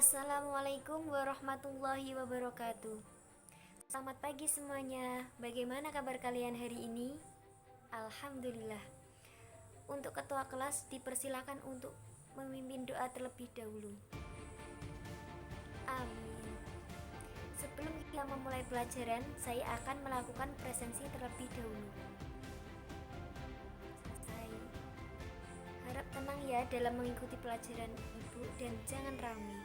Assalamualaikum warahmatullahi wabarakatuh. Selamat pagi semuanya. Bagaimana kabar kalian hari ini? Alhamdulillah. Untuk ketua kelas dipersilakan untuk memimpin doa terlebih dahulu. Amin. Sebelum kita memulai pelajaran, saya akan melakukan presensi terlebih dahulu. Selesai. Harap tenang ya dalam mengikuti pelajaran Ibu dan jangan ramai.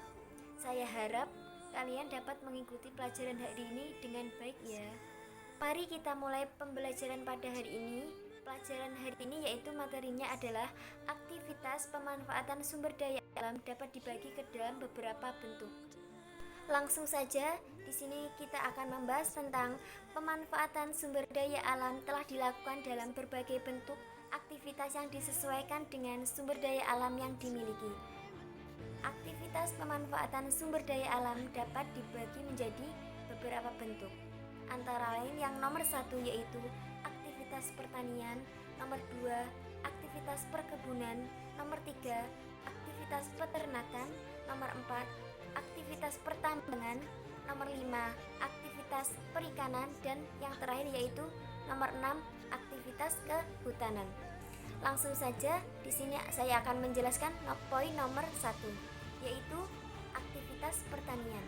Saya harap kalian dapat mengikuti pelajaran hari ini dengan baik ya. Mari kita mulai pembelajaran pada hari ini. Pelajaran hari ini yaitu materinya adalah aktivitas pemanfaatan sumber daya alam dapat dibagi ke dalam beberapa bentuk. Langsung saja, di sini kita akan membahas tentang pemanfaatan sumber daya alam telah dilakukan dalam berbagai bentuk aktivitas yang disesuaikan dengan sumber daya alam yang dimiliki. Aktivitas pemanfaatan sumber daya alam dapat dibagi menjadi beberapa bentuk. Antara lain yang nomor 1 yaitu aktivitas pertanian, nomor 2 aktivitas perkebunan, nomor 3 aktivitas peternakan, nomor 4 aktivitas pertambangan, nomor 5 aktivitas perikanan, dan yang terakhir yaitu nomor 6 aktivitas kehutanan. Langsung saja, di sini saya akan menjelaskan poin nomor 1 yaitu aktivitas pertanian.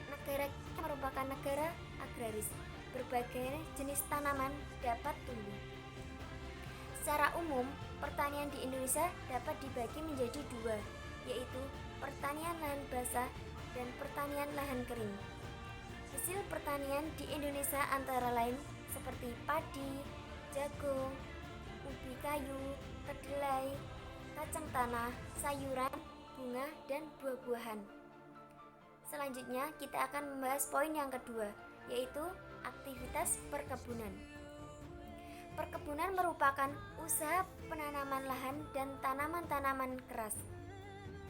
Negara kita merupakan negara agraris. Berbagai jenis tanaman dapat tumbuh. Secara umum, pertanian di Indonesia dapat dibagi menjadi dua, yaitu pertanian lahan basah dan pertanian lahan kering. Hasil pertanian di Indonesia antara lain seperti padi, jagung, ubi kayu, kedelai, kacang tanah, sayuran, bunga, dan buah-buahan. Selanjutnya kita akan membahas poin yang kedua, yaitu aktivitas perkebunan. Perkebunan merupakan usaha penanaman lahan dan tanaman-tanaman keras.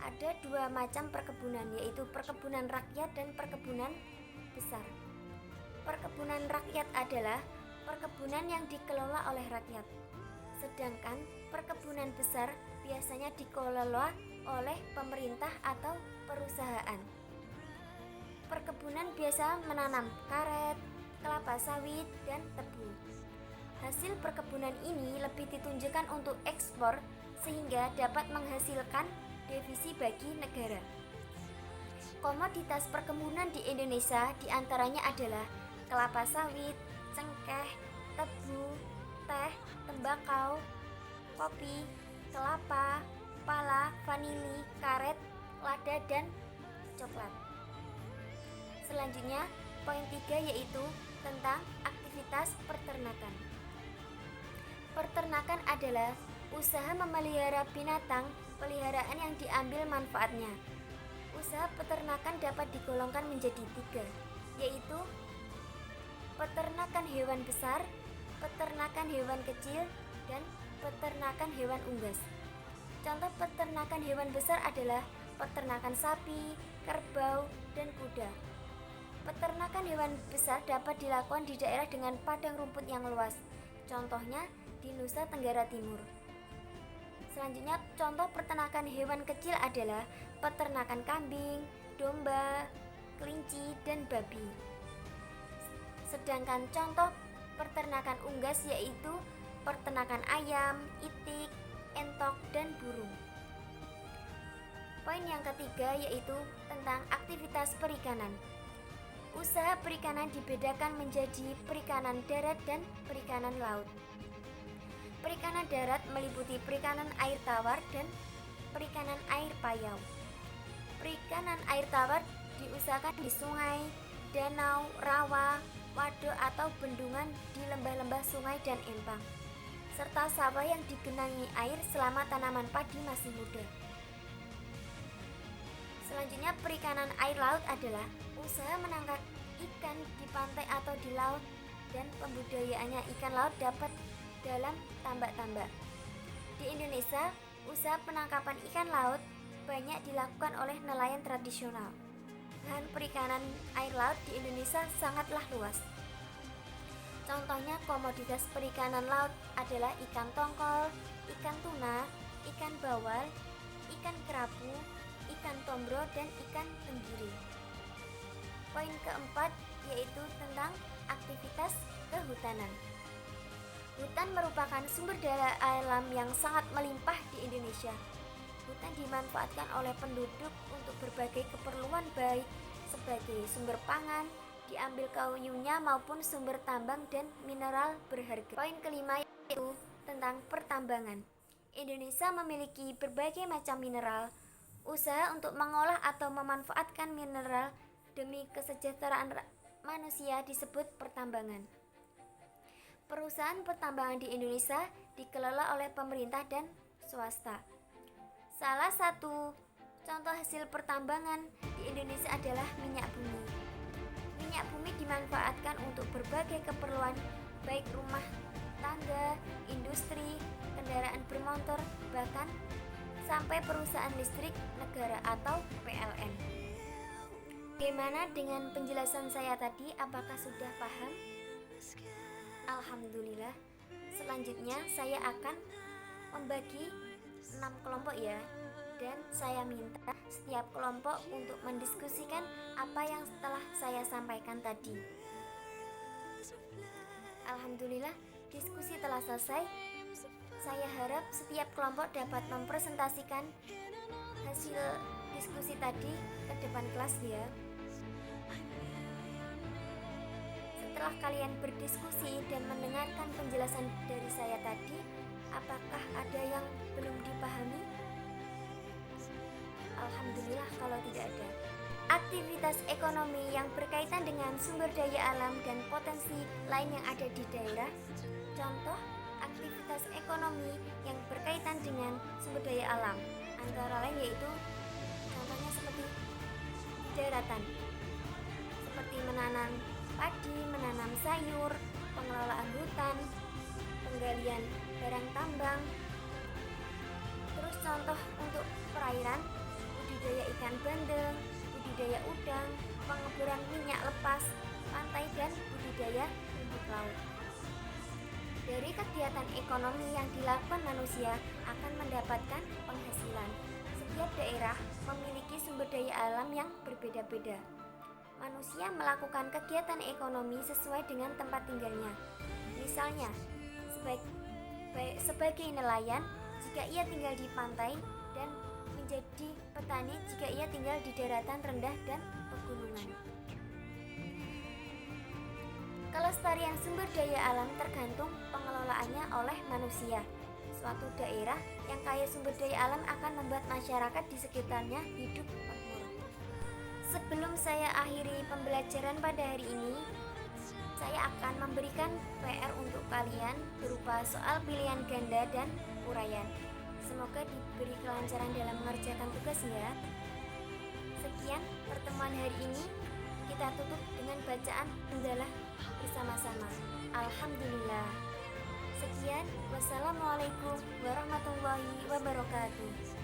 Ada dua macam perkebunan, yaitu perkebunan rakyat dan perkebunan besar. Perkebunan rakyat adalah perkebunan yang dikelola oleh rakyat, sedangkan perkebunan besar biasanya dikelola oleh pemerintah atau perusahaan. Perkebunan biasa menanam karet, kelapa sawit, dan tebu. Hasil perkebunan ini lebih ditunjukkan untuk ekspor sehingga dapat menghasilkan devisa bagi negara. Komoditas perkebunan di Indonesia diantaranya adalah kelapa sawit, cengkeh, tebu, teh, tembakau, kopi, kelapa, pala, vanili, karet, lada, dan coklat. Selanjutnya, poin 3 yaitu tentang aktivitas peternakan. Peternakan adalah usaha memelihara binatang peliharaan yang diambil manfaatnya. Usaha peternakan dapat digolongkan menjadi 3, yaitu peternakan hewan besar, peternakan hewan kecil, dan peternakan hewan unggas. Contoh peternakan hewan besar adalah peternakan sapi, kerbau, dan kuda. Peternakan hewan besar dapat dilakukan di daerah dengan padang rumput yang luas, contohnya di Nusa Tenggara Timur. Selanjutnya, contoh peternakan hewan kecil adalah peternakan kambing, domba, kelinci, dan babi. Sedangkan contoh peternakan unggas yaitu peternakan ayam, itik, entok, dan burung. Poin yang ketiga yaitu tentang aktivitas perikanan. Usaha perikanan dibedakan menjadi perikanan darat dan perikanan laut. Perikanan darat meliputi perikanan air tawar dan perikanan air payau. Perikanan air tawar diusahakan di sungai, danau, rawa, waduk atau bendungan di lembah-lembah sungai dan empang, serta sawah yang digenangi air selama tanaman padi masih muda. Selanjutnya, perikanan air laut adalah usaha menangkap ikan di pantai atau di laut dan pembudidayaannya ikan laut dapat dalam tambak-tambak. Di Indonesia, usaha penangkapan ikan laut banyak dilakukan oleh nelayan tradisional. Lahan perikanan air laut di Indonesia sangatlah luas. Contohnya komoditas perikanan laut adalah ikan tongkol, ikan tuna, ikan bawal, ikan kerapu, ikan ikan tombro, dan ikan tenggiri. Poin keempat yaitu tentang aktivitas kehutanan. Hutan merupakan sumber daya alam yang sangat melimpah di Indonesia. Hutan dimanfaatkan oleh penduduk untuk berbagai keperluan, baik sebagai sumber pangan, diambil kayunya, maupun sumber tambang dan mineral berharga. Poin kelima yaitu tentang pertambangan. Indonesia memiliki berbagai macam mineral. Usaha untuk mengolah atau memanfaatkan mineral demi kesejahteraan manusia disebut pertambangan. Perusahaan pertambangan di Indonesia dikelola oleh pemerintah dan swasta. Salah satu contoh hasil pertambangan di Indonesia adalah minyak bumi. Minyak bumi dimanfaatkan untuk berbagai keperluan, baik rumah tangga, industri, kendaraan bermotor, bahkan sampai perusahaan listrik negara atau PLN. Bagaimana dengan penjelasan saya tadi? Apakah sudah paham? Alhamdulillah. Selanjutnya saya akan membagi 6 kelompok ya, dan saya minta setiap kelompok untuk mendiskusikan apa yang telah saya sampaikan tadi. Alhamdulillah, diskusi telah selesai. Saya harap setiap kelompok dapat mempresentasikan hasil diskusi tadi ke depan kelas ya. Setelah kalian berdiskusi dan mendengarkan penjelasan dari saya tadi, apakah ada yang belum dipahami? Alhamdulillah kalau tidak ada. Aktivitas ekonomi yang berkaitan dengan sumber daya alam dan potensi lain yang ada di daerah. Contoh aktivitas ekonomi yang berkaitan dengan sumber daya alam antara lain yaitu contohnya seperti di daratan, seperti menanam padi, menanam sayur, pengelolaan hutan, penggalian barang tambang. Terus contoh untuk perairan, budidaya ikan bandeng, budidaya udang, pengeboran minyak lepas pantai, dan budidaya rumput laut. Dari kegiatan ekonomi yang dilakukan manusia akan mendapatkan penghasilan. Setiap daerah memiliki sumber daya alam yang berbeda-beda. Manusia melakukan kegiatan ekonomi sesuai dengan tempat tinggalnya. Misalnya, sebagai nelayan jika ia tinggal di pantai, dan menjadi petani jika ia tinggal di daratan rendah dan pegunungan. Kelestarian sumber daya alam tergantung pengelolaannya oleh manusia. Suatu daerah yang kaya sumber daya alam akan membuat masyarakat di sekitarnya hidup makmur. Sebelum saya akhiri pembelajaran pada hari ini, saya akan memberikan PR untuk kalian berupa soal pilihan ganda dan uraian. Semoga diberi kelancaran dalam mengerjakan tugas ya. Sekian pertemuan hari ini. Kita tutup dengan bacaan hamdalah bersama-sama. Alhamdulillah. Sekian, wassalamualaikum warahmatullahi wabarakatuh.